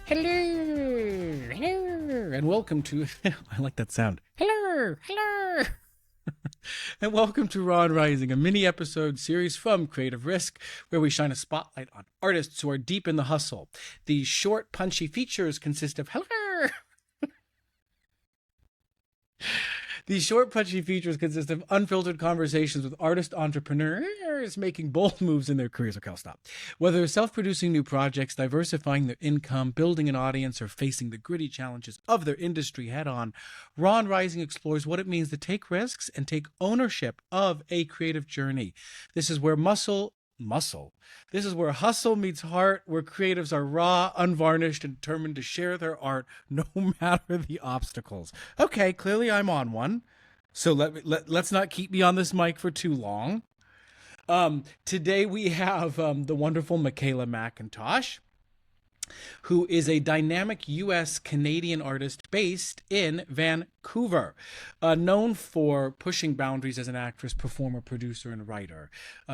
Hello, and welcome to, I like that sound. Hello. And welcome to Raw and Rising, a mini episode series from Creative Risk, where we shine a spotlight on artists who are deep in the hustle. These short, punchy features consist of unfiltered conversations with artist entrepreneurs making bold moves in their careers. Okay, I'll stop. Whether self-producing new projects, diversifying their income, building an audience, or facing the gritty challenges of their industry head-on, Raw and Rising explores what it means to take risks and take ownership of a creative journey. This is where This is where hustle meets heart, where creatives are raw, unvarnished, and determined to share their art no matter the obstacles. Okay, clearly I'm on one. So let's not keep me on this mic for too long. Today we have the wonderful Makayla McIntosh, who is a dynamic U.S.-Canadian artist based in Vancouver, known for pushing boundaries as an actress, performer, producer, and writer.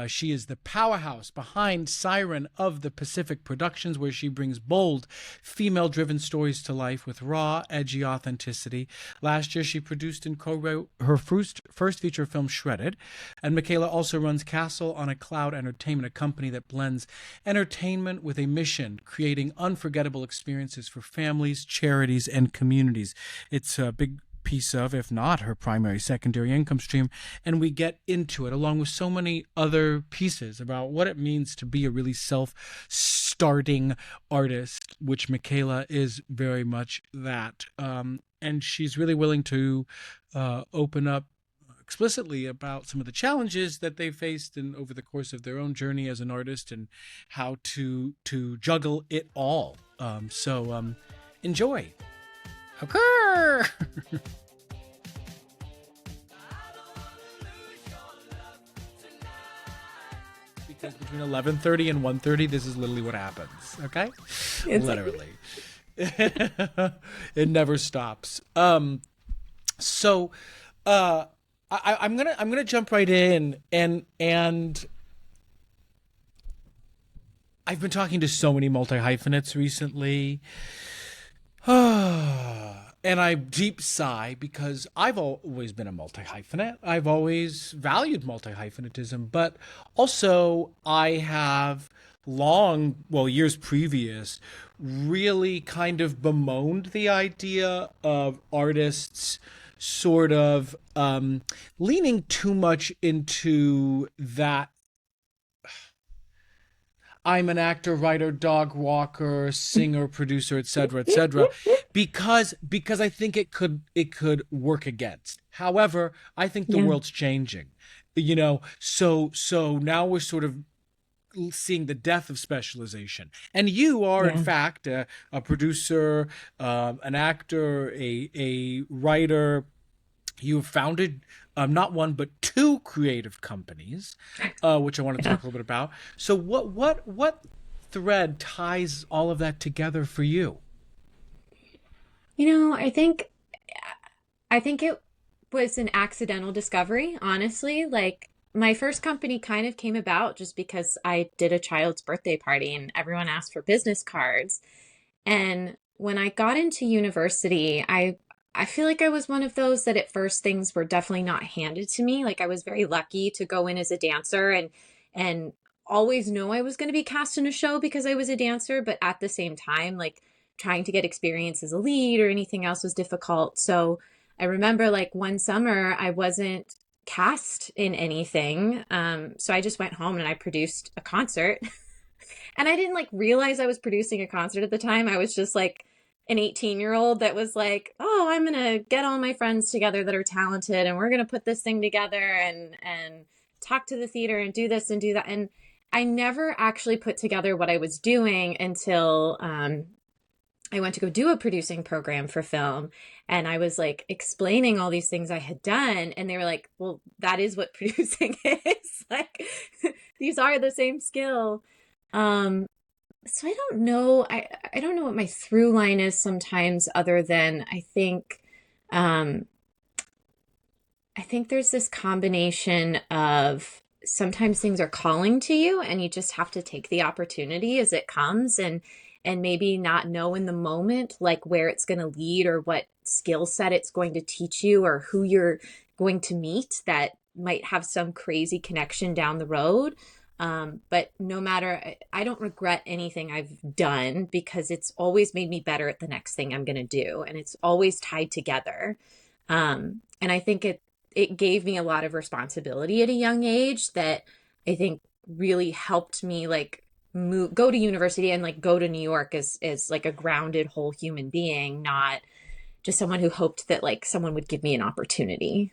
She is the powerhouse behind Siren of the Pacific Productions, where she brings bold, female-driven stories to life with raw, edgy authenticity. Last year, she produced and co-wrote her first feature film, Shredded. And Makayla also runs Castle on a Cloud Entertainment, a company that blends entertainment with a mission, creating unforgettable experiences for families, charities, and communities. It's a big piece of, if not her primary secondary income stream, and we get into it along with so many other pieces about what it means to be a really self-starting artist, which Makayla is very much that. And she's really willing to open up explicitly about some of the challenges that they faced over the course of their own journey as an artist and how to juggle it all. So enjoy. Okay. Because between 11:30 and 1:30, this is literally what happens. Okay, literally, it never stops. So, I'm gonna jump right in, and I've been talking to so many multi-hyphenates recently. And I deep sigh because I've always been a multi-hyphenate. I've always valued multi-hyphenatism, but also I have years previous, really kind of bemoaned the idea of artists sort of leaning too much into that I'm an actor, writer, dog walker, singer, producer, etc., because I think it could work against. However, I think the world's changing, so now we're sort of seeing the death of specialization. And you are, in fact, a producer, an actor, a writer. You have founded not one but two creative companies, which I want to talk a little bit about. So what thread ties all of that together for you? I think it was an accidental discovery, honestly. Like, my first company kind of came about just because I did a child's birthday party and everyone asked for business cards. And when I got into university, I feel like I was one of those that at first things were definitely not handed to me. Like, I was very lucky to go in as a dancer and always know I was going to be cast in a show because I was a dancer. But at the same time, like, trying to get experience as a lead or anything else was difficult. So I remember, like, one summer I wasn't cast in anything. So I just went home and I produced a concert. And I didn't, like, realize I was producing a concert at the time. I was just like an 18-year-old that was like, oh, I'm going to get all my friends together that are talented and we're going to put this thing together and talk to the theater and do this and do that. And I never actually put together what I was doing until I went to go do a producing program for film. And I was like explaining all these things I had done. And they were like, well, that is what producing is. Like, these are the same skill. So I don't know. I don't know what my through line is sometimes, other than I think there's this combination of sometimes things are calling to you and you just have to take the opportunity as it comes. and maybe not know in the moment like where it's going to lead or what skill set it's going to teach you or who you're going to meet that might have some crazy connection down the road. But no matter, I don't regret anything I've done because it's always made me better at the next thing I'm going to do. And it's always tied together. And I think it gave me a lot of responsibility at a young age that I think really helped me like go to university and like go to New York as like a grounded whole human being, not just someone who hoped that like someone would give me an opportunity.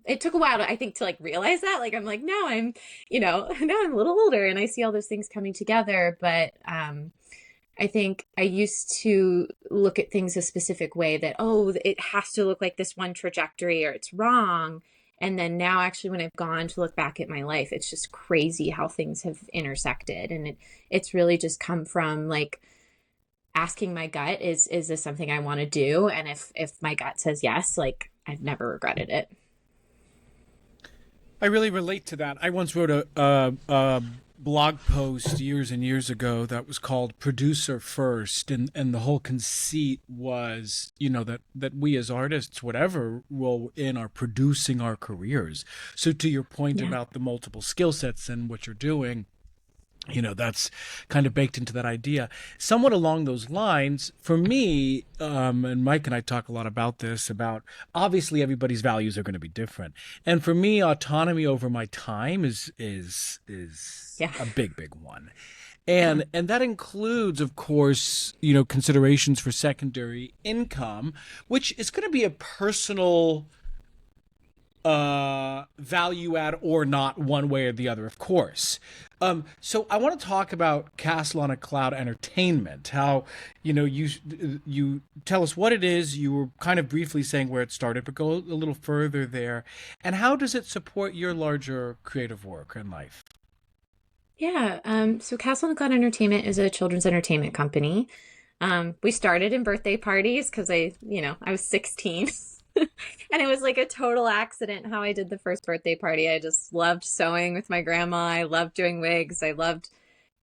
It took a while to, I think, to like realize that. Like I'm like, now I'm, now I'm a little older and I see all those things coming together. But I think I used to look at things a specific way that, oh, it has to look like this one trajectory or it's wrong. And then now actually when I've gone to look back at my life, it's just crazy how things have intersected. And it's really just come from like asking my gut, is this something I want to do? And if my gut says yes, like I've never regretted it. I really relate to that. I once wrote a blog post years and years ago that was called "Producer First," and the whole conceit was, that we as artists, whatever role we're in, are producing our careers. So to your point Yeah. about the multiple skill sets and what you're doing, that's kind of baked into that idea. Somewhat along those lines, for me, and Mike and I talk a lot about this, about obviously everybody's values are going to be different. And for me, autonomy over my time is Yeah. a big one. Yeah. And that includes, of course, considerations for secondary income, which is going to be a personal value add or not, one way or the other, of course. So I want to talk about Castle on a Cloud Entertainment. How you tell us what it is. You were kind of briefly saying where it started, but go a little further there. And how does it support your larger creative work in life? Yeah. So Castle and Cloud Entertainment is a children's entertainment company. We started in birthday parties because I was 16. And it was like a total accident how I did the first birthday party. I just loved sewing with my grandma. I loved doing wigs. I loved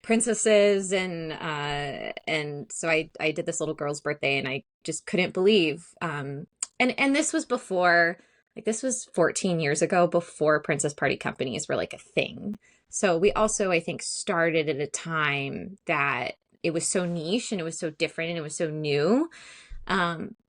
princesses and so I did this little girl's birthday and I just couldn't believe and this was before, like, this was 14 years ago, before princess party companies were like a thing. So we also, I think, started at a time that it was so niche and it was so different and it was so new.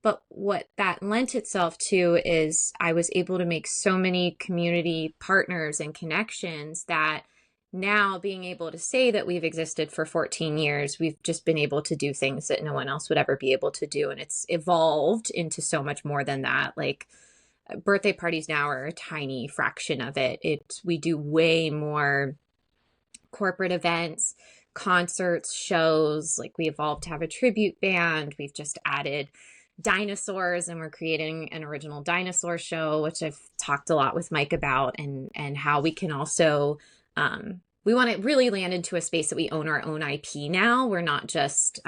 But what that lent itself to is I was able to make so many community partners and connections that now, being able to say that we've existed for 14 years, we've just been able to do things that no one else would ever be able to do. And it's evolved into so much more than that. Like, birthday parties now are a tiny fraction of it. We do way more corporate events, concerts, shows. Like, we evolved to have a tribute band. We've just added dinosaurs and we're creating an original dinosaur show, which I've talked a lot with Mike about, and how we can also we want to really land into a space that we own our own IP now. We're not just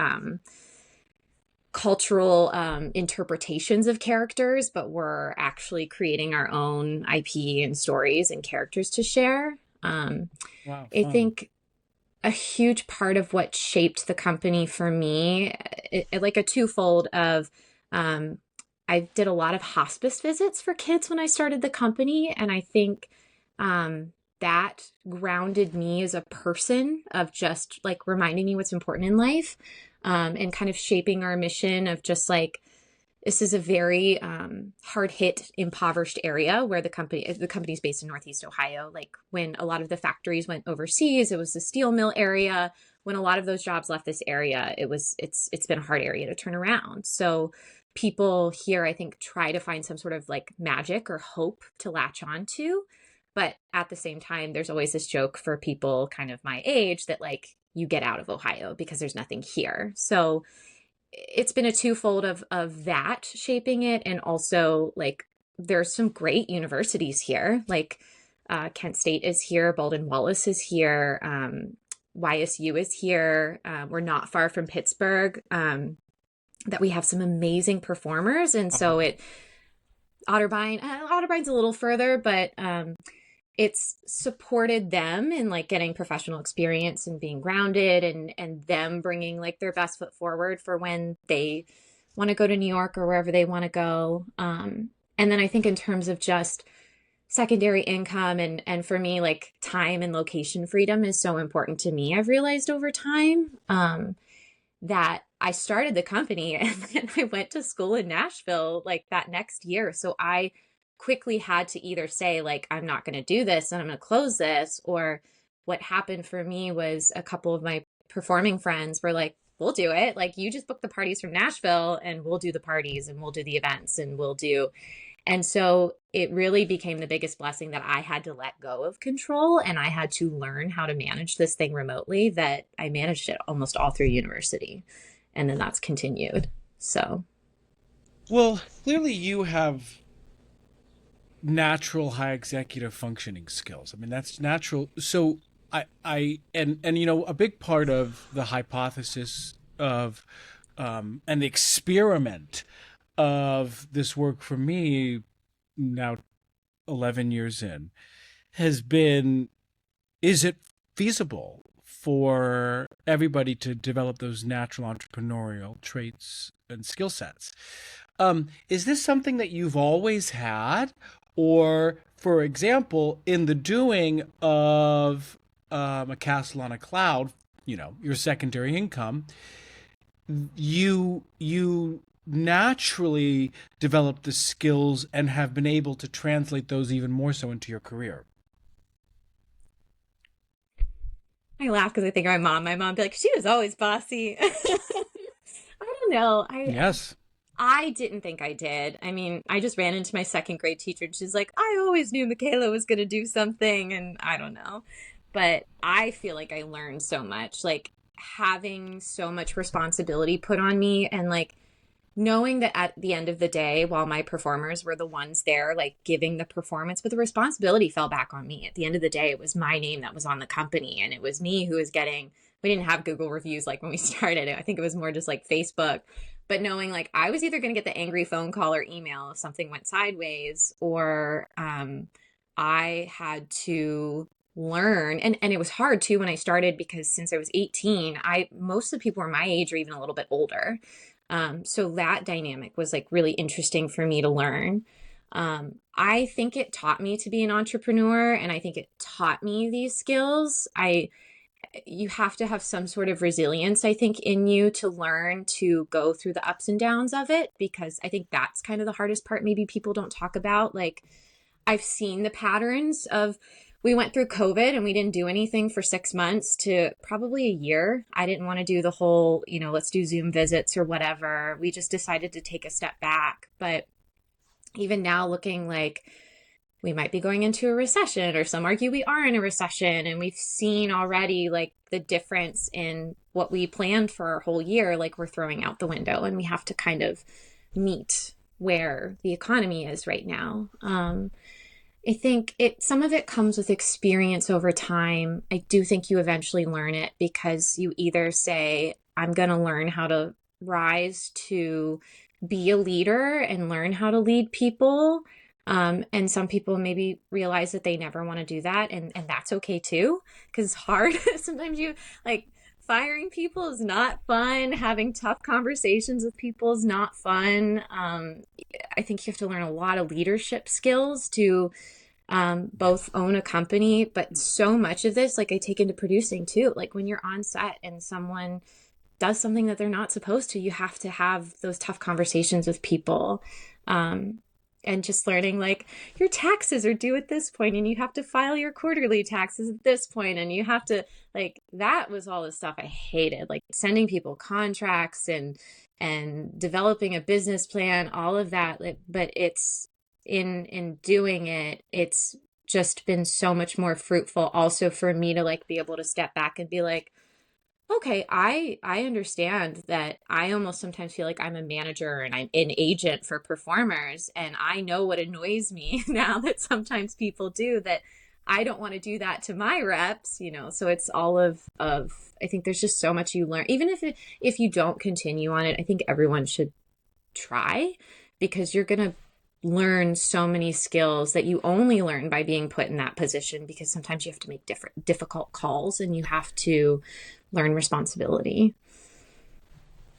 cultural interpretations of characters, but we're actually creating our own IP and stories and characters to share. Wow, I fun. think a huge part of what shaped the company for me, like a twofold of, um, I did a lot of hospice visits for kids when I started the company. And I think that grounded me as a person, of just like reminding me what's important in life, and kind of shaping our mission of just like, this is a very hard hit, impoverished area where the company's based in Northeast Ohio. Like, when a lot of the factories went overseas, it was the steel mill area. When a lot of those jobs left this area, it's been a hard area to turn around. So people here, I think, try to find some sort of like magic or hope to latch on to. But at the same time, there's always this joke for people kind of my age that like, you get out of Ohio because there's nothing here. So it's been a twofold of that shaping it, and also like there's some great universities here, like Kent State is here, Baldwin Wallace is here, YSU is here. We're not far from Pittsburgh. That we have some amazing performers, and so Uh, Otterbein, Otterbein's a little further, but it's supported them in like getting professional experience and being grounded, and them bringing like their best foot forward for when they want to go to New York or wherever they want to go. And then I think in terms of just secondary income, and for me, like time and location freedom is so important to me. I've realized over time that I started the company and then I went to school in Nashville like that next year. So I quickly had to either say, like, I'm not going to do this and I'm going to close this. Or what happened for me was a couple of my performing friends were like, we'll do it. Like, you just book the parties from Nashville and we'll do the parties and we'll do the events and we'll do. And so it really became the biggest blessing that I had to let go of control and I had to learn how to manage this thing remotely, that I managed it almost all through university. And then that's continued. So, Well, clearly you have natural high executive functioning skills. I mean, that's natural. So and you know, a big part of the hypothesis of and the experiment of this work for me now 11 years in has been, is it feasible for everybody to develop those natural entrepreneurial traits and skill sets? Is this something that you've always had? Or, for example, in the doing of a castle on a cloud, you know, your secondary income, you naturally develop the skills and have been able to translate those even more so into your career. I laugh because I think of my mom. My mom be like, she was always bossy. I don't know. Yes. I didn't think I did. I mean, I just ran into my second grade teacher and she's like, I always knew Makayla was going to do something. And I don't know. But I feel like I learned so much, like having so much responsibility put on me, and like knowing that at the end of the day, while my performers were the ones there, like giving the performance, but the responsibility fell back on me. At the end of the day, it was my name that was on the company, and it was me who was getting, we didn't have Google reviews like when we started. I think it was more just like Facebook. But knowing like I was either going to get the angry phone call or email if something went sideways, or I had to learn. And it was hard too when I started, because since I was 18, most of the people were my age or even a little bit older. So that dynamic was like really interesting for me to learn. I think it taught me to be an entrepreneur, and I think it taught me these skills. You have to have some sort of resilience, I think, in you to learn to go through the ups and downs of it, because I think that's kind of the hardest part. Maybe people don't talk about, like, I've seen the patterns of, we went through COVID and we didn't do anything for 6 months to probably a year. I didn't want to do the whole, you know, let's do Zoom visits or whatever. We just decided to take a step back. But even now, looking like we might be going into a recession, or some argue we are in a recession, and we've seen already like the difference in what we planned for our whole year, like we're throwing out the window, and we have to kind of meet where the economy is right now. I think some of it comes with experience over time. I do think you eventually learn it, because you either say, I'm going to learn how to rise to be a leader and learn how to lead people. And some people maybe realize that they never want to do that. And that's okay too, because it's hard. Sometimes you like, firing people is not fun. Having tough conversations with people is not fun. I think you have to learn a lot of leadership skills to both own a company, but so much of this, like I take into producing too. Like when you're on set and someone does something that they're not supposed to, you have to have those tough conversations with people. And just learning like your taxes are due at this point and you have to file your quarterly taxes at this point, and you have to, like, that was all the stuff I hated, like sending people contracts and developing a business plan, all of that. But it's in doing it, it's just been so much more fruitful also for me to like be able to step back and be like, okay, I understand that I almost sometimes feel like I'm a manager and I'm an agent for performers, and I know what annoys me now that sometimes people do, that I don't want to do that to my reps, you know. So it's all of I think there's just so much you learn, even if you don't continue on it. I think everyone should try, because you're gonna learn so many skills that you only learn by being put in that position, because sometimes you have to make different difficult calls and you have to learn responsibility.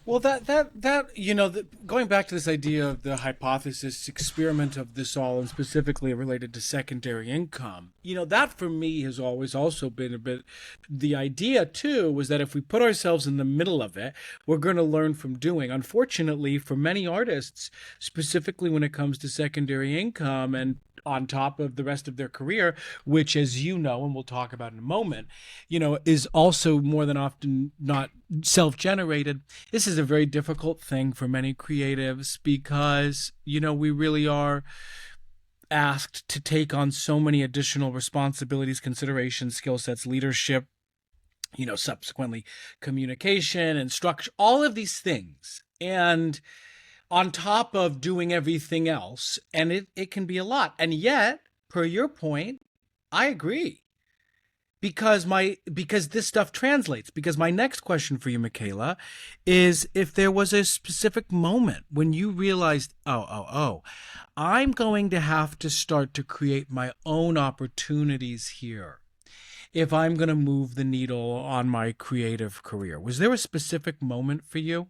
Well, going back to this idea of the hypothesis experiment of this all, and specifically related to secondary income, that for me has always also been a bit. The idea too was that if we put ourselves in the middle of it, we're going to learn from doing. Unfortunately, for many artists, specifically when it comes to secondary income and on top of the rest of their career, which, as you know, and we'll talk about in a moment, is also more than often not self-generated. This is a very difficult thing for many creatives because, we really are asked to take on so many additional responsibilities, considerations, skill sets, leadership, subsequently communication and structure, all of these things. And on top of doing everything else, and it can be a lot. And yet, per your point, I agree. Because this stuff translates. Because my next question for you, Makayla, is if there was a specific moment when you realized, I'm going to have to start to create my own opportunities here if I'm going to move the needle on my creative career. Was there a specific moment for you?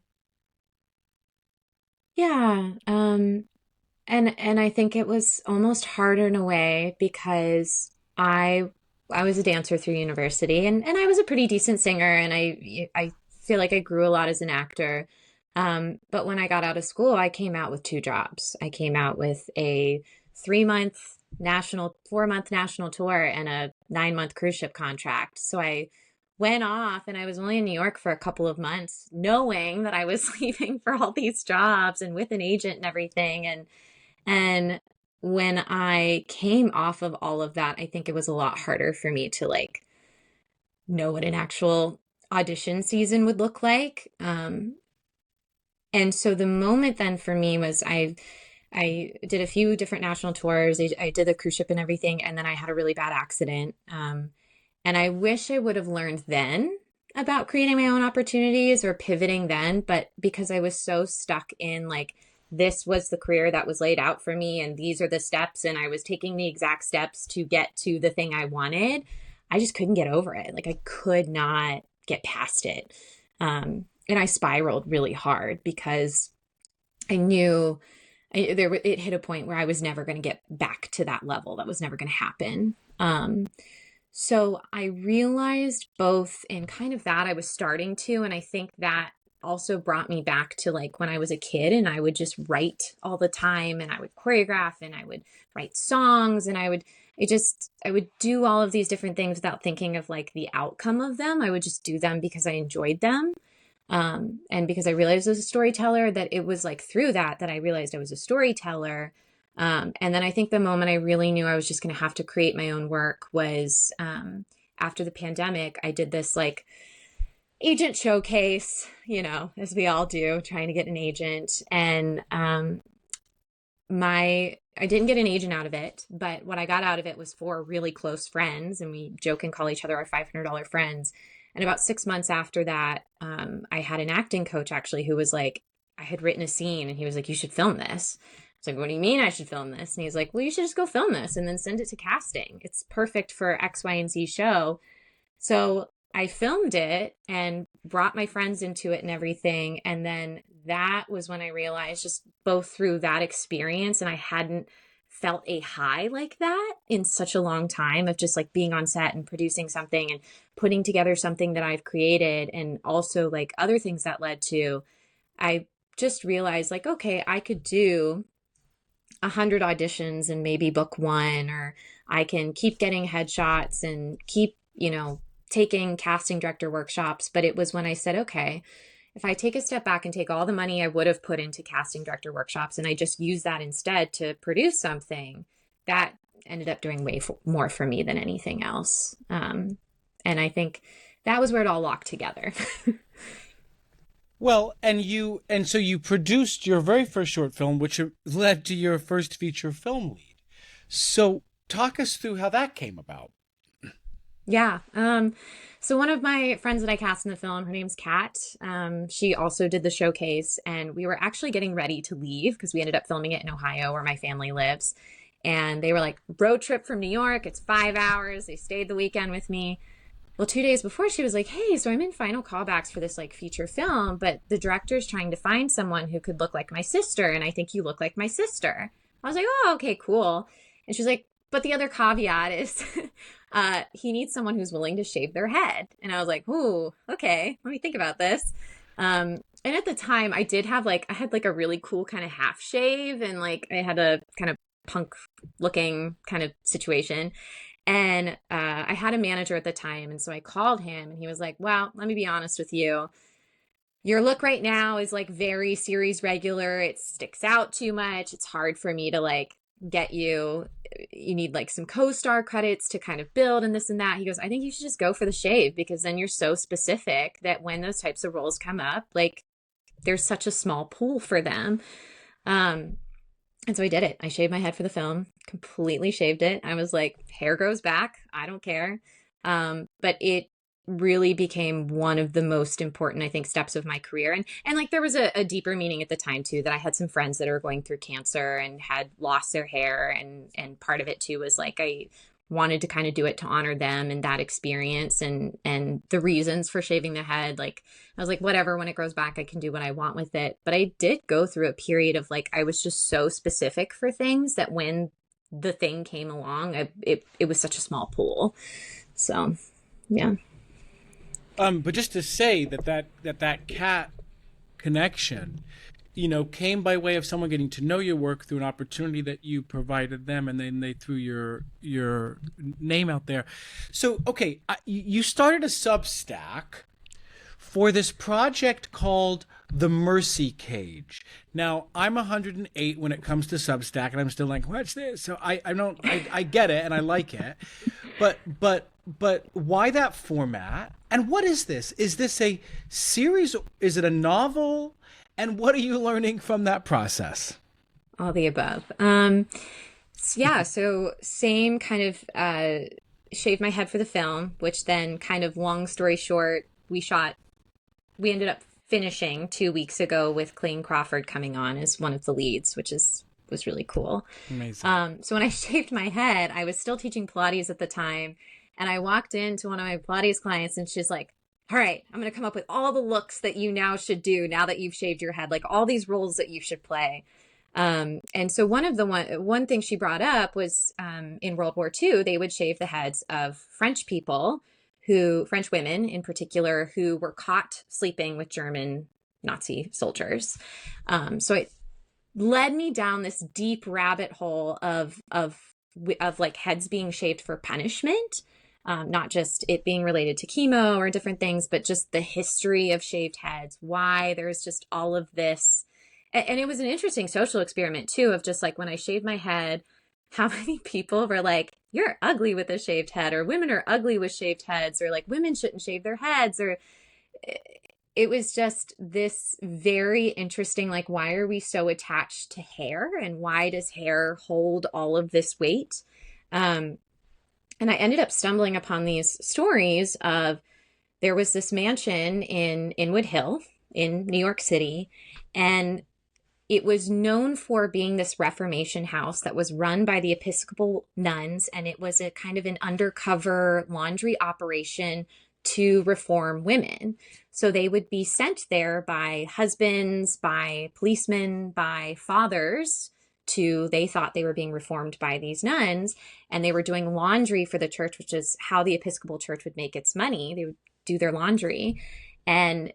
Yeah. And I think it was almost harder in a way because I was a dancer through university, and I was a pretty decent singer, and I feel like I grew a lot as an actor. But when I got out of school, I came out with two jobs. I came out with a 3 month national, 4 month national tour and a 9 month cruise ship contract. So I went off and I was only in New York for a couple of months, knowing that I was leaving for all these jobs and with an agent and everything. And when I came off of all of that, I think it was a lot harder for me to like know what an actual audition season would look like. And so the moment then for me was I did a few different national tours. I did the cruise ship and everything, and then I had a really bad accident. And I wish I would have learned then about creating my own opportunities or pivoting then, but because I was so stuck in like this was the career that was laid out for me and these are the steps and I was taking the exact steps to get to the thing I wanted, I just couldn't get over it. Like I could not get past it. And I spiraled really hard because I knew it hit a point where I was never going to get back to that level. That was never going to happen. So I realized both in kind of that I was starting to, and I think that also brought me back to like when I was a kid and I would just write all the time and I would choreograph and I would write songs and I would do all of these different things without thinking of like the outcome of them. I would just do them because I enjoyed them. And because I realized I was a storyteller, that it was like through that I realized I was a storyteller. And then I think the moment I really knew I was just going to have to create my own work was after the pandemic. I did this like agent showcase, as we all do, trying to get an agent. And I didn't get an agent out of it, but what I got out of it was 4 really close friends, and we joke and call each other our $500 friends. And about 6 months after that, I had an acting coach actually who was like, I had written a scene and he was like, you should film this. I was like, what do you mean I should film this? And he's like, well, you should just go film this and then send it to casting. It's perfect for X, Y, and Z show. So I filmed it and brought my friends into it and everything. And then that was when I realized, just both through that experience, and I hadn't felt a high like that in such a long time, of just like being on set and producing something and putting together something that I've created, and also like other things that led to, I just realized like, okay, I could do 100 auditions and maybe book one, or I can keep getting headshots and keep, taking casting director workshops. But it was when I said, okay, if I take a step back and take all the money I would have put into casting director workshops and I just use that instead to produce something, that ended up doing more for me than anything else. And I think that was where it all locked together. Well, and so you produced your very first short film, which led to your first feature film lead. So talk us through how that came about. Yeah. So one of my friends that I cast in the film, her name's Kat. She also did the showcase, and we were actually getting ready to leave because we ended up filming it in Ohio, where my family lives. And they were like, road trip from New York. It's 5 hours. They stayed the weekend with me. Well, 2 days before, she was like, "Hey, so I'm in final callbacks for this like feature film, but the director's trying to find someone who could look like my sister, and I think you look like my sister." I was like, "Oh, okay, cool." And she's like, "But the other caveat is, he needs someone who's willing to shave their head." And I was like, "Ooh, okay, let me think about this." And at the time, I had like a really cool kind of half shave, and like I had a kind of punk looking kind of situation. And I had a manager at the time. And so I called him and he was like, "Well, let me be honest with you. Your look right now is like very series regular. It sticks out too much. It's hard for me to like get you. You need like some co star credits to kind of build and this and that." He goes, "I think you should just go for the shave because then you're so specific that when those types of roles come up, like there's such a small pool for them." Um, and so I did it. I shaved my head for the film, completely shaved it. I was like, hair grows back. I don't care. But it really became one of the most important, I think, steps of my career. And like there was a deeper meaning at the time too, that I had some friends that are going through cancer and had lost their hair. And part of it too was like I wanted to kind of do it to honor them and that experience and the reasons for shaving the head. Like I was like, whatever, when it grows back, I can do what I want with it. But I did go through a period of like, I was just so specific for things that when the thing came along, it was such a small pool. So, yeah. But just to say that cat connection, came by way of someone getting to know your work through an opportunity that you provided them, and then they threw your name out there. So, okay, you started a Substack for this project called The Mercy Cage. Now, I'm 108 when it comes to Substack, and I'm still like, what's this? So I get it and I like it, but why that format? And what is this? Is this a series? Is it a novel? And what are you learning from that process? All the above. Yeah, so same kind of shaved my head for the film, which then kind of long story short, we ended up finishing 2 weeks ago with Clayton Crawford coming on as one of the leads, which was really cool. Amazing. So when I shaved my head, I was still teaching Pilates at the time, and I walked into one of my Pilates clients, and she's like, "All right, I'm going to come up with all the looks that you now should do now that you've shaved your head, like all these roles that you should play." And so one thing she brought up was in World War II, they would shave the heads of French women in particular, who were caught sleeping with German Nazi soldiers. So it led me down this deep rabbit hole of like heads being shaved for punishment. Not just it being related to chemo or different things, but just the history of shaved heads, why there's just all of this. And it was an interesting social experiment too, of just like when I shaved my head, how many people were like, "You're ugly with a shaved head," or "Women are ugly with shaved heads," or like "Women shouldn't shave their heads," or it was just this very interesting, like, why are we so attached to hair and why does hair hold all of this weight? And I ended up stumbling upon these stories of there was this mansion in Inwood Hill in New York City, and it was known for being this Reformation house that was run by the Episcopal nuns, and it was a kind of an undercover laundry operation to reform women. So they would be sent there by husbands, by policemen, by fathers they thought they were being reformed by these nuns, and they were doing laundry for the church, which is how the Episcopal Church would make its money. They would do their laundry, and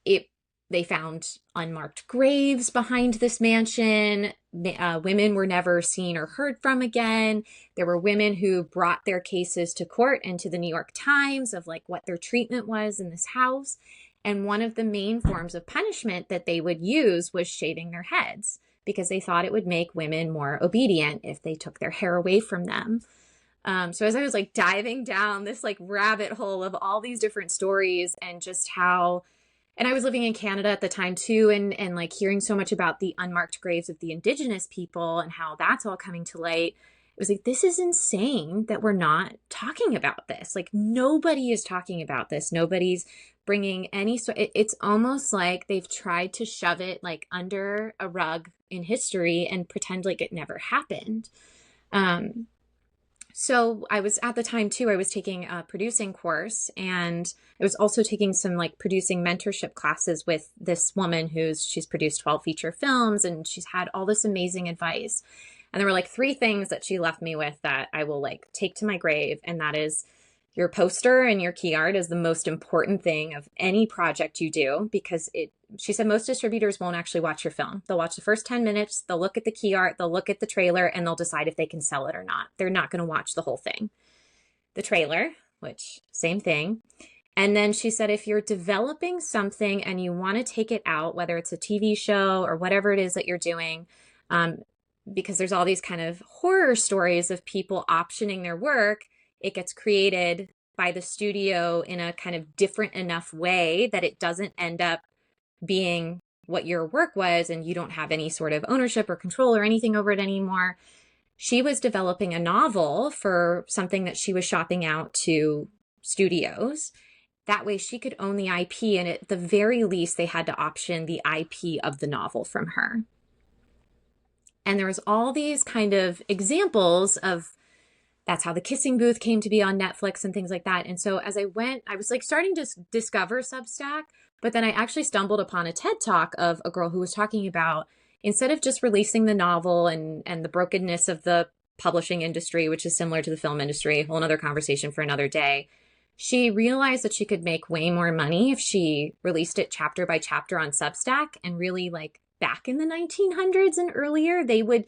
they found unmarked graves behind this mansion. Women were never seen or heard from again. There were women who brought their cases to court and to the New York Times of like what their treatment was in this house. And one of the main forms of punishment that they would use was shaving their heads, because they thought it would make women more obedient if they took their hair away from them. So as I was like diving down this like rabbit hole of all these different stories and just how, and I was living in Canada at the time too, and like hearing so much about the unmarked graves of the Indigenous people and how that's all coming to light, was like, this is insane that we're not talking about this. Like, nobody is talking about this. Nobody's bringing any sort. It's almost like they've tried to shove it like under a rug in history and pretend like it never happened. So I was at the time too, I was taking a producing course, and I was also taking some like producing mentorship classes with this woman she's produced 12 feature films, and she's had all this amazing advice. And there were like three things that she left me with that I will like take to my grave. And that is, your poster and your key art is the most important thing of any project you do, because she said most distributors won't actually watch your film. They'll watch the first 10 minutes, they'll look at the key art, they'll look at the trailer, and they'll decide if they can sell it or not. They're not going to watch the whole thing. The trailer, which same thing. And then she said, if you're developing something and you want to take it out, whether it's a TV show or whatever it is that you're doing, because there's all these kind of horror stories of people optioning their work, it gets created by the studio in a kind of different enough way that it doesn't end up being what your work was, and you don't have any sort of ownership or control or anything over it anymore. She was developing a novel for something that she was shopping out to studios. That way she could own the IP, and at the very least, they had to option the IP of the novel from her. And there was all these kind of examples of that's how The Kissing Booth came to be on Netflix and things like that. And so as I went, I was like starting to discover Substack, but then I actually stumbled upon a TED Talk of a girl who was talking about, instead of just releasing the novel and the brokenness of the publishing industry, which is similar to the film industry, a whole other conversation for another day, she realized that she could make way more money if she released it chapter by chapter on Substack. And really, like back in the 1900s and earlier, they would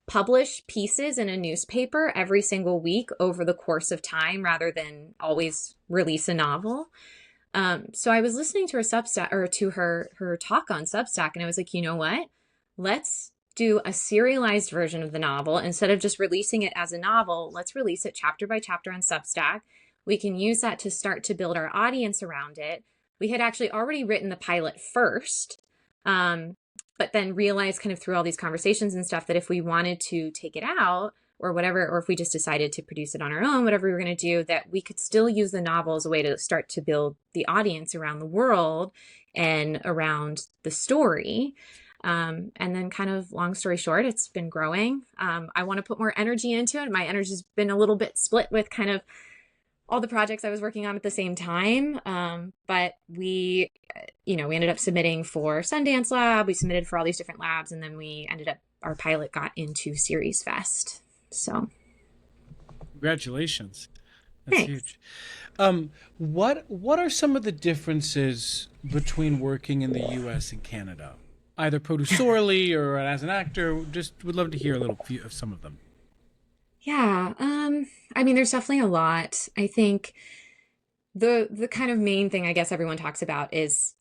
publish pieces in a newspaper every single week over the course of time rather than always release a novel. So I was listening to her Substack, or to her talk on Substack, and I was like, you know what? Let's do a serialized version of the novel. Instead of just releasing it as a novel, let's release it chapter by chapter on Substack. We can use that to start to build our audience around it. We had actually already written the pilot first, but then realized kind of through all these conversations and stuff that if we wanted to take it out or whatever, or if we just decided to produce it on our own, whatever we were going to do, that we could still use the novel as a way to start to build the audience around the world and around the story. And then kind of long story short, it's been growing. I want to put more energy into it. My energy's been a little bit split with kind of all the projects I was working on at the same time. But we ended up submitting for Sundance Lab. We submitted for all these different labs, and then our pilot got into Series Fest. So congratulations. That's thanks. huge. What are some of the differences between working in the US and Canada? Either producerially or as an actor? Just would love to hear a little few of some of them. Yeah. I mean, there's definitely a lot. I think the kind of main thing I guess everyone talks about is,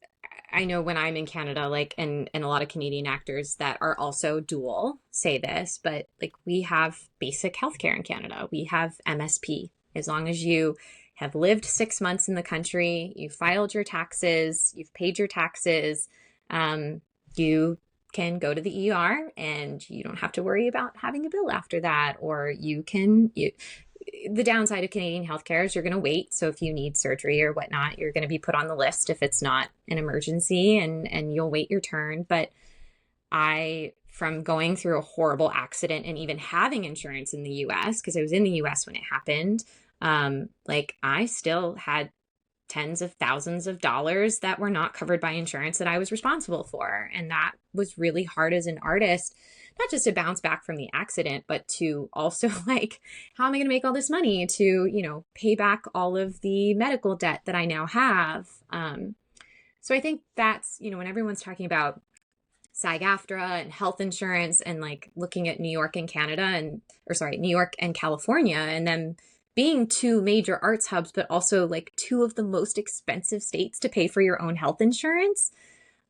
I know when I'm in Canada, like, and a lot of Canadian actors that are also dual say this, but like we have basic healthcare in Canada. We have MSP. As long as you have lived 6 months in the country, you filed your taxes, you've paid your taxes, you can go to the ER and you don't have to worry about having a bill after that. Or the downside of Canadian healthcare is you're going to wait. So if you need surgery or whatnot, you're going to be put on the list if it's not an emergency, and you'll wait your turn. But from going through a horrible accident and even having insurance in the US, because I was in the US when it happened, I still had tens of thousands of dollars that were not covered by insurance that I was responsible for. And that was really hard as an artist, not just to bounce back from the accident, but to also like, how am I going to make all this money to, pay back all of the medical debt that I now have? So I think that's, when everyone's talking about SAG-AFTRA and health insurance and like looking at New York and New York and California, and then being two major arts hubs, but also like two of the most expensive states to pay for your own health insurance.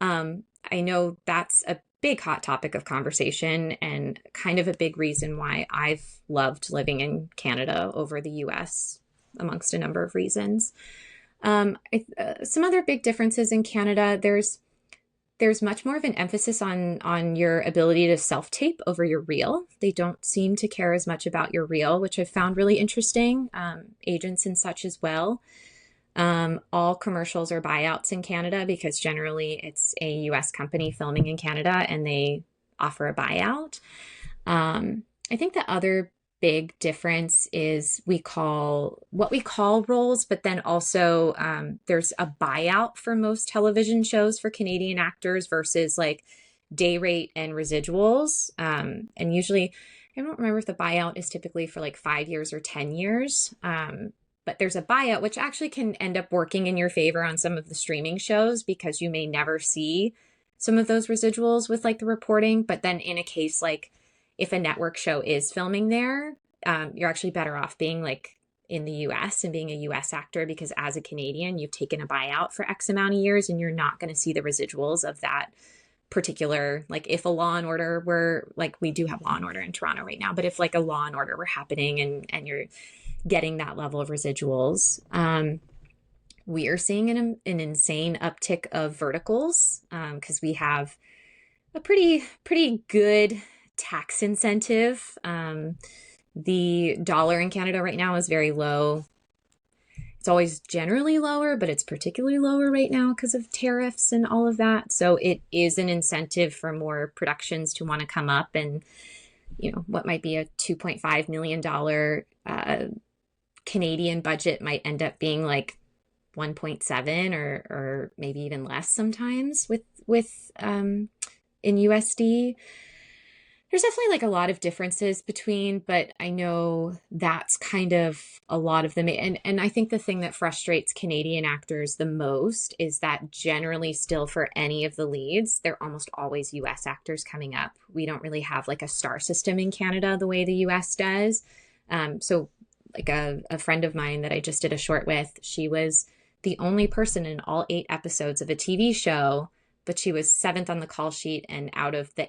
I know that's a big hot topic of conversation and kind of a big reason why I've loved living in Canada over the US, amongst a number of reasons. Some other big differences in Canada, there's There's much more of an emphasis on your ability to self-tape over your reel. They don't seem to care as much about your reel, which I've found really interesting. Agents and such as well. All commercials are buyouts in Canada because generally it's a US company filming in Canada and they offer a buyout. I think the other big difference is we call what we call roles, but then also there's a buyout for most television shows for Canadian actors versus like day rate and residuals. And usually, I don't remember if the buyout is typically for like 5 years or 10 years. But there's a buyout, which actually can end up working in your favor on some of the streaming shows because you may never see some of those residuals with like the reporting. But then in a case like if a network show is filming there, you're actually better off being like in the US and being a US actor because as a Canadian, you've taken a buyout for X amount of years and you're not going to see the residuals of that particular, like if a Law and Order were like, we do have Law and Order in Toronto right now, but if like a Law and Order were happening and you're getting that level of residuals, we are seeing an insane uptick of verticals because we have a pretty good tax incentive. The dollar in Canada right now is very low. It's always generally lower, but it's particularly lower right now because of tariffs and all of that. So it is an incentive for more productions to want to come up and, you know, what might be a $2.5 million Canadian budget might end up being like 1.7 or maybe even less sometimes with in USD. There's definitely like a lot of differences between, but I know that's kind of a lot of them. And I think the thing that frustrates Canadian actors the most is that generally still for any of the leads, they're almost always US actors coming up. We don't really have like a star system in Canada the way the US does. So like a friend of mine that I just did a short with, she was the only person in all 8 episodes of a TV show, but she was 7th on the call sheet. And out of the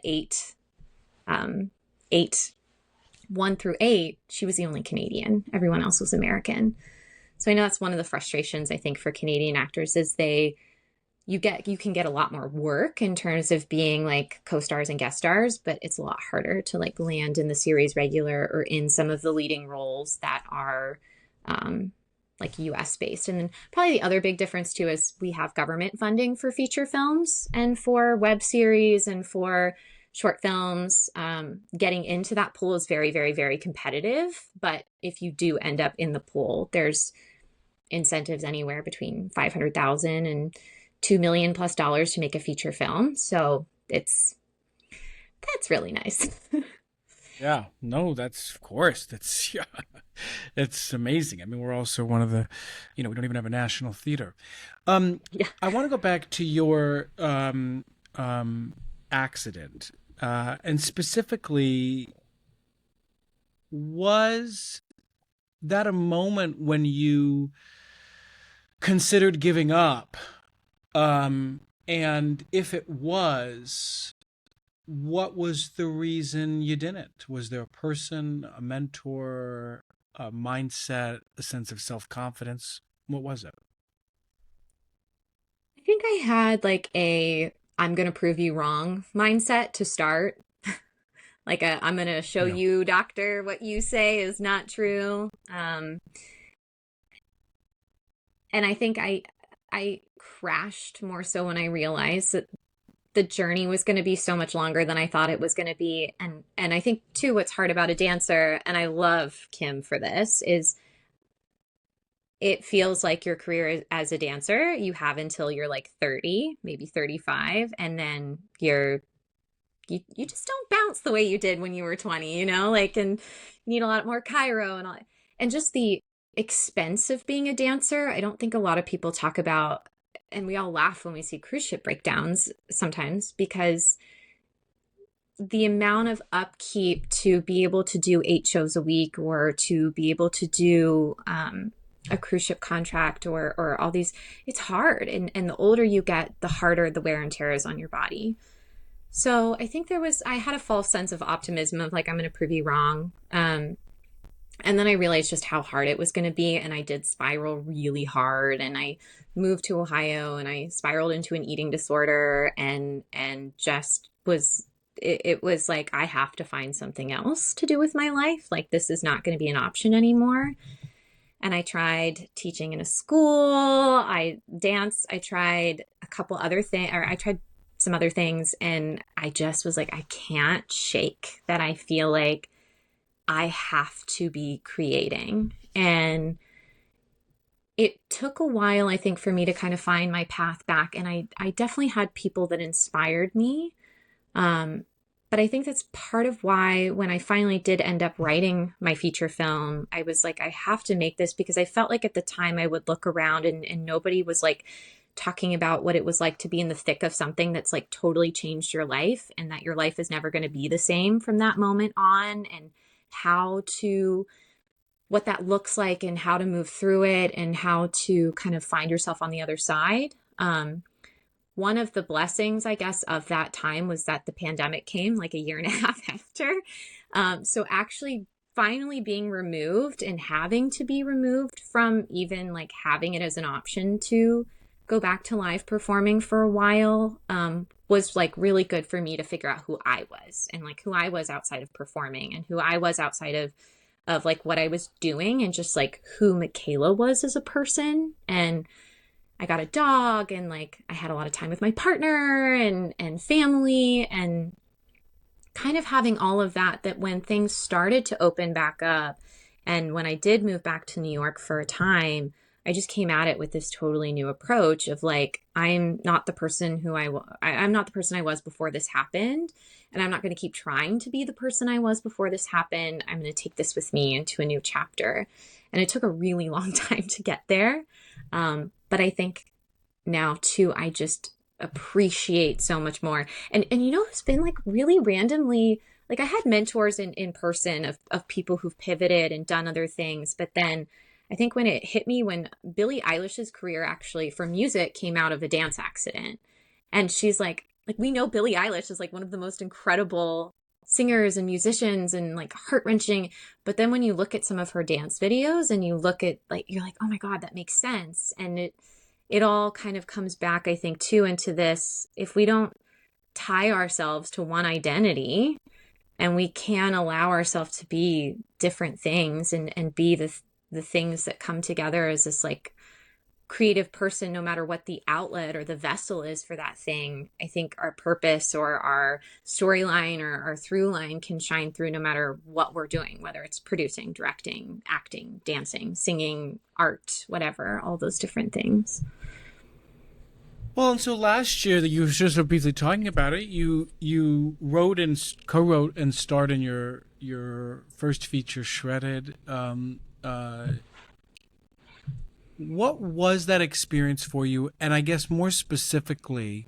1 through 8, she was the only Canadian. Everyone else was American. So I know that's one of the frustrations I think for Canadian actors is you can get a lot more work in terms of being like co-stars and guest stars, but it's a lot harder to like land in the series regular or in some of the leading roles that are like US based. And then probably the other big difference too is we have government funding for feature films and for web series and for short films. Getting into that pool is very, very, very competitive. But if you do end up in the pool, there's incentives anywhere between $500,000 and $2 million plus to make a feature film. So that's really nice. Yeah, no, that's of course. That's yeah, it's amazing. I mean, we're also one of the, we don't even have a national theater. Yeah. I want to go back to your accident, and specifically, was that a moment when you considered giving up? And if it was, what was the reason you didn't? Was there a person, a mentor, a mindset, a sense of self-confidence? What was it? I think I had like I'm going to prove you wrong mindset to start. Like I'm going to show Yeah. you, doctor, what you say is not true. And I think I crashed more so when I realized that the journey was going to be so much longer than I thought it was going to be. And I think too, what's hard about a dancer, and I love Kim for this, is it feels like your career as a dancer, you have until you're like 30, maybe 35, and then you just don't bounce the way you did when you were 20, like, and you need a lot more Cairo and all, and just the expense of being a dancer. I don't think a lot of people talk about, and we all laugh when we see cruise ship breakdowns sometimes because the amount of upkeep to be able to do 8 shows a week or to be able to do a cruise ship contract or all these, it's hard. And the older you get, the harder the wear and tear is on your body. So I think I had a false sense of optimism of like, I'm going to prove you wrong. And then I realized just how hard it was going to be. And I did spiral really hard. And I moved to Ohio and I spiraled into an eating disorder and just was, it was like, I have to find something else to do with my life. Like, this is not going to be an option anymore. And I tried teaching in a school. I danced. I tried a couple other things, or I tried some other things. And I just was like, I can't shake that. I feel like I have to be creating. And it took a while, I think, for me to kind of find my path back. And I definitely had people that inspired me. Um, but I think that's part of why when I finally did end up writing my feature film, I was like, I have to make this, because I felt like at the time I would look around and nobody was like talking about what it was like to be in the thick of something that's like totally changed your life, and that your life is never going to be the same from that moment on, and how to, what that looks like and how to move through it and how to kind of find yourself on the other side. One of the blessings, I guess, of that time was that the pandemic came like a year and a half after. So actually finally being removed and having to be removed from even like having it as an option to go back to live performing for a while, was like really good for me to figure out who I was, and like who I was outside of performing, and who I was outside of like what I was doing, and just like who Makayla was as a person. And I got a dog, and like I had a lot of time with my partner and family, and kind of having all of that, that when things started to open back up, and when I did move back to New York for a time, I just came at it with this totally new approach of like, I'm not the person I'm not the person I was before this happened. And I'm not going to keep trying to be the person I was before this happened. I'm going to take this with me into a new chapter. And it took a really long time to get there. But I think now too, I just appreciate so much more. And you know, it's been like really randomly, like I had mentors in person of people who've pivoted and done other things. But then I think when it hit me, when Billie Eilish's career actually for music came out of a dance accident, and she's like we know Billie Eilish is like one of the most incredible singers and musicians and like heart-wrenching. But then when you look at some of her dance videos and you look at like, you're like, oh my God, that makes sense. And it all kind of comes back, I think, too, into this. If we don't tie ourselves to one identity, and we can allow ourselves to be different things and be the things that come together as this like creative person, no matter what the outlet or the vessel is for that thing, I think our purpose or our storyline or our through line can shine through no matter what we're doing, whether it's producing, directing, acting, dancing, singing, art, whatever, all those different things. Well, and so last year that you were just so briefly talking about it, you wrote and co-wrote and starred in your first feature, Shredded. What was that experience for you? And I guess more specifically,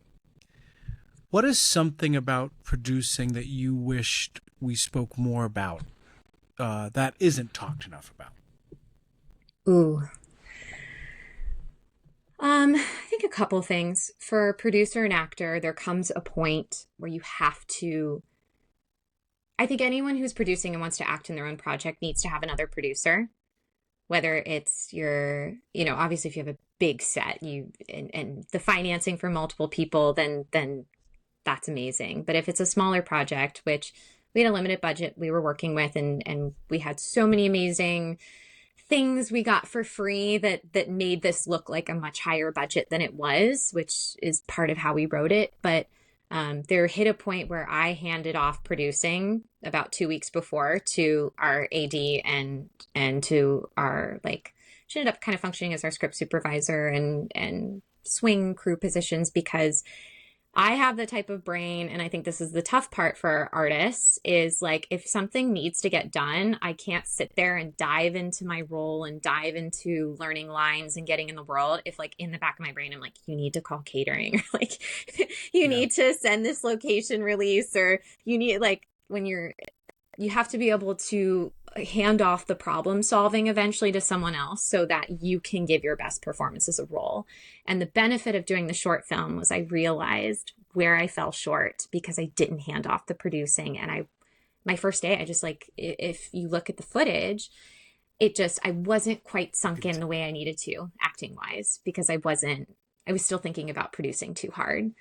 what is something about producing that you wished we spoke more about, that isn't talked enough about? Ooh. I think a couple things. For a producer and actor, there comes a point where you have to. I think anyone who's producing and wants to act in their own project needs to have another producer. Whether it's obviously if you have a big set, and the financing for multiple people, then that's amazing. But if it's a smaller project, which we had a limited budget we were working with, and we had so many amazing things we got for free that made this look like a much higher budget than it was, which is part of how we wrote it. But there hit a point where I handed off producing about 2 weeks before to our AD and to our, like, she ended up kind of functioning as our script supervisor and swing crew positions, because I have the type of brain, and I think this is the tough part for artists, is like, if something needs to get done, I can't sit there and dive into my role and dive into learning lines and getting in the world. If like in the back of my brain, I'm like, you need to call catering, or like you need to send this location release, or you need, like, you have to be able to hand off the problem solving eventually to someone else so that you can give your best performance as a role. And the benefit of doing the short film was I realized where I fell short because I didn't hand off the producing. And my first day, I just, like, if you look at the footage, I wasn't quite sunk in the way I needed to acting wise, because I was still thinking about producing too hard.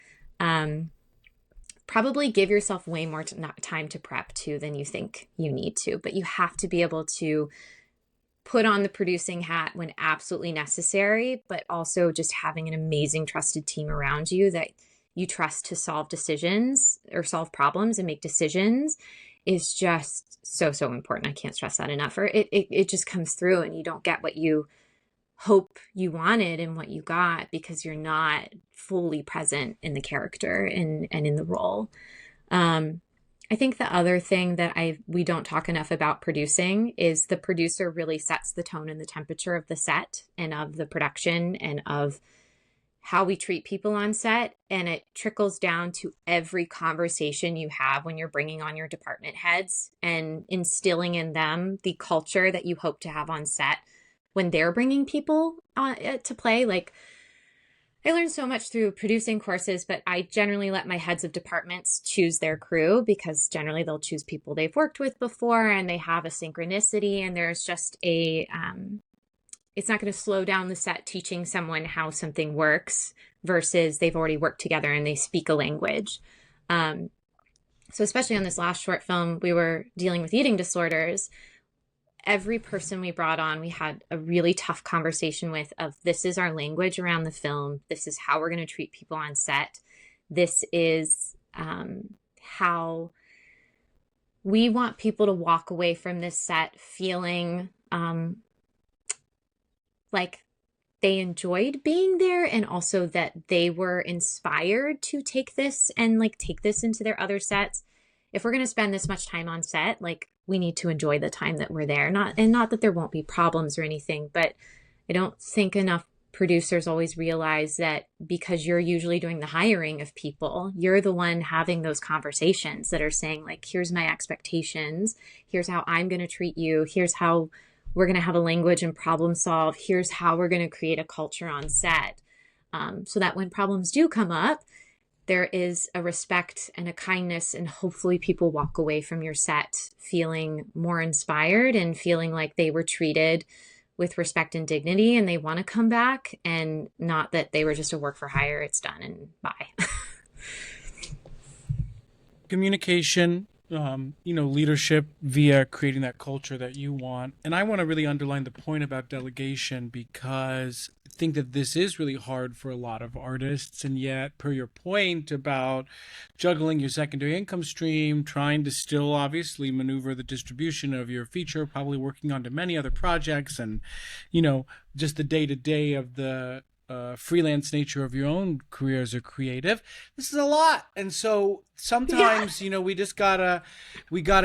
Probably give yourself way more time to prep too than you think you need to, but you have to be able to put on the producing hat when absolutely necessary, but also just having an amazing trusted team around you that you trust to solve decisions or solve problems and make decisions is just so, so important. I can't stress that enough. Or it just comes through and you don't get what you hope you wanted and what you got because you're not fully present in the character and in the role. I think the other thing that we don't talk enough about producing is the producer really sets the tone and the temperature of the set and of the production and of how we treat people on set. And it trickles down to every conversation you have when you're bringing on your department heads and instilling in them the culture that you hope to have on set when they're bringing people to play. Like, I learned so much through producing courses, but I generally let my heads of departments choose their crew because generally they'll choose people they've worked with before and they have a synchronicity, and there's just it's not going to slow down the set teaching someone how something works versus they've already worked together and they speak a language. So especially on this last short film, we were dealing with eating disorders. Every person we brought on, we had a really tough conversation with of this is our language around the film. This is how we're going to treat people on set. This is how we want people to walk away from this set feeling like they enjoyed being there, and also that they were inspired to take this and like take this into their other sets. If we're going to spend this much time on set, like, we need to enjoy the time that we're there. Not that there won't be problems or anything, but I don't think enough producers always realize that because you're usually doing the hiring of people, you're the one having those conversations that are saying, like, here's my expectations. Here's how I'm going to treat you. Here's how we're going to have a language and problem solve. Here's how we're going to create a culture on set. So that when problems do come up, there is a respect and a kindness, and hopefully people walk away from your set feeling more inspired and feeling like they were treated with respect and dignity and they want to come back, and not that they were just a work for hire. It's done and bye. Communication, leadership via creating that culture that you want. And I want to really underline the point about delegation, because I think that this is really hard for a lot of artists. And yet, per your point about juggling your secondary income stream, trying to still obviously maneuver the distribution of your feature, probably working on to many other projects, and, just the day-to-day of the freelance nature of your own career as a creative, this is a lot. And so sometimes, we just gotta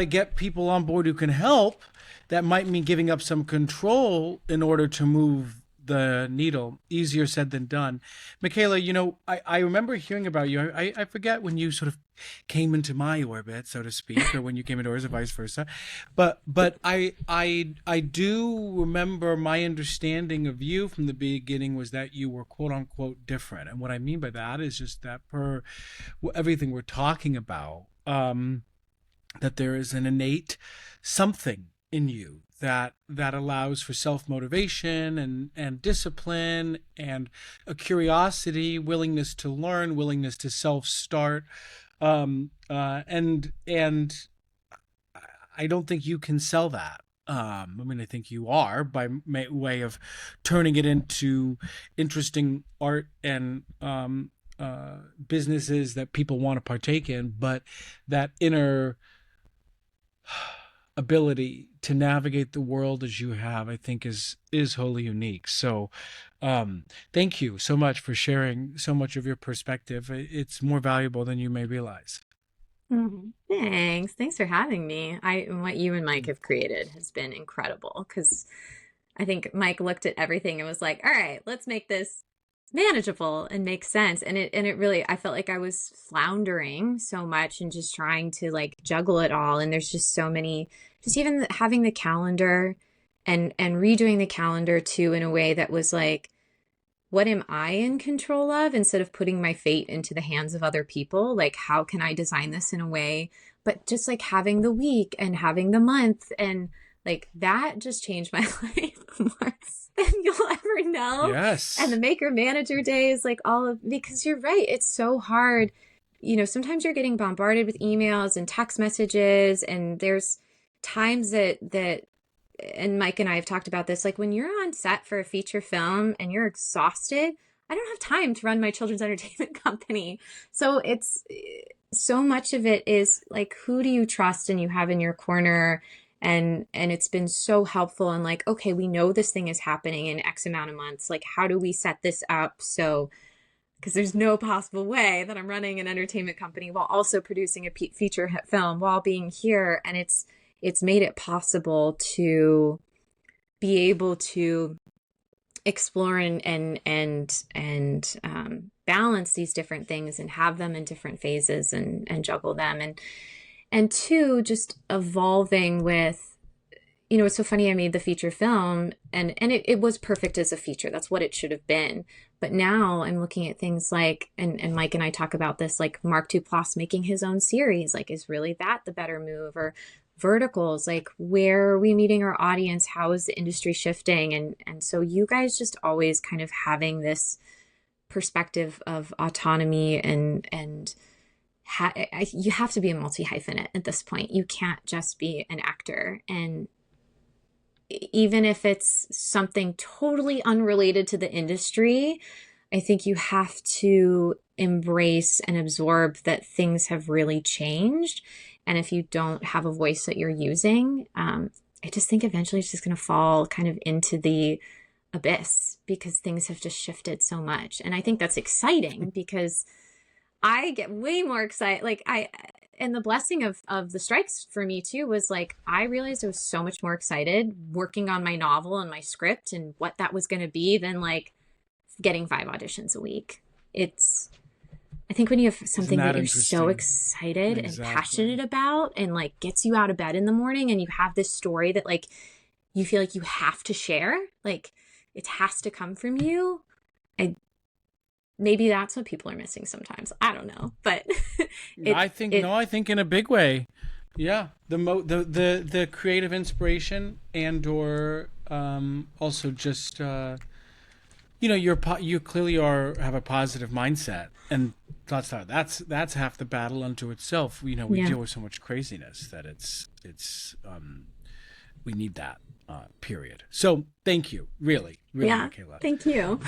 get people on board who can help. That might mean giving up some control in order to move the needle. Easier said than done. Makayla, I remember hearing about you. I forget when you sort of came into my orbit, so to speak, or when you came into yours, or vice versa. But I do remember my understanding of you from the beginning was that you were quote unquote different. And what I mean by that is just that per everything we're talking about, that there is an innate something in you that allows for self-motivation and discipline and a curiosity, willingness to learn, willingness to self-start. And I don't think you can sell that. I think you are, by way of turning it into interesting art and businesses that people want to partake in, but that inner ability to navigate the world as you have, I think is wholly unique. So thank you so much for sharing so much of your perspective. It's more valuable than you may realize. Thanks for having me. What you and Mike have created has been incredible, because I think Mike looked at everything and was like, all right, let's make this manageable and make sense. And it really, I felt like I was floundering so much and just trying to like juggle it all. And there's just so many, just even having the calendar and redoing the calendar too, in a way that was like, what am I in control of, instead of putting my fate into the hands of other people? Like, how can I design this in a way, but just like having the week and having the month and Like that just changed my life more than you'll ever know. Yes. And the maker manager days, like all of, because you're right, it's so hard. You know, sometimes you're getting bombarded with emails and text messages, and there's times that and Mike and I have talked about this, like when you're on set for a feature film and you're exhausted, I don't have time to run my children's entertainment company. So it's so much of it is like, who do you trust and you have in your corner? And it's been so helpful. And like, okay, we know this thing is happening in X amount of months. Like, how do we set this up? So, because there's no possible way that I'm running an entertainment company while also producing a feature film while being here. And it's made it possible to be able to explore and balance these different things and have them in different phases and juggle them. And two, just evolving with, you know, it's so funny. I made the feature film and it was perfect as a feature. That's what it should have been. But now I'm looking at things like, and Mike and I talk about this, like Mark Duplass making his own series, like, is really that the better move? Or verticals, like where are we meeting our audience? How is the industry shifting? And so you guys just always kind of having this perspective of autonomy and you have to be a multi-hyphenate at this point. You can't just be an actor. And even if it's something totally unrelated to the industry, I think you have to embrace and absorb that things have really changed. And if you don't have a voice that you're using, I just think eventually it's just going to fall kind of into the abyss because things have just shifted so much. And I think that's exciting because I get way more excited. Like and the blessing of the strikes for me too was like, I realized I was so much more excited working on my novel and my script and what that was going to be than like getting 5 auditions a week. I think when you have something that you're so excited and passionate about and like gets you out of bed in the morning and you have this story that like you feel like you have to share, like it has to come from you. Maybe that's what people are missing sometimes. I don't know, but I think in a big way. Yeah. The creative inspiration and or also just you know, you clearly have a positive mindset, and that's half the battle unto itself. You know, we deal with so much craziness that it's we need that period. So thank you, really, yeah, Makayla. Thank you.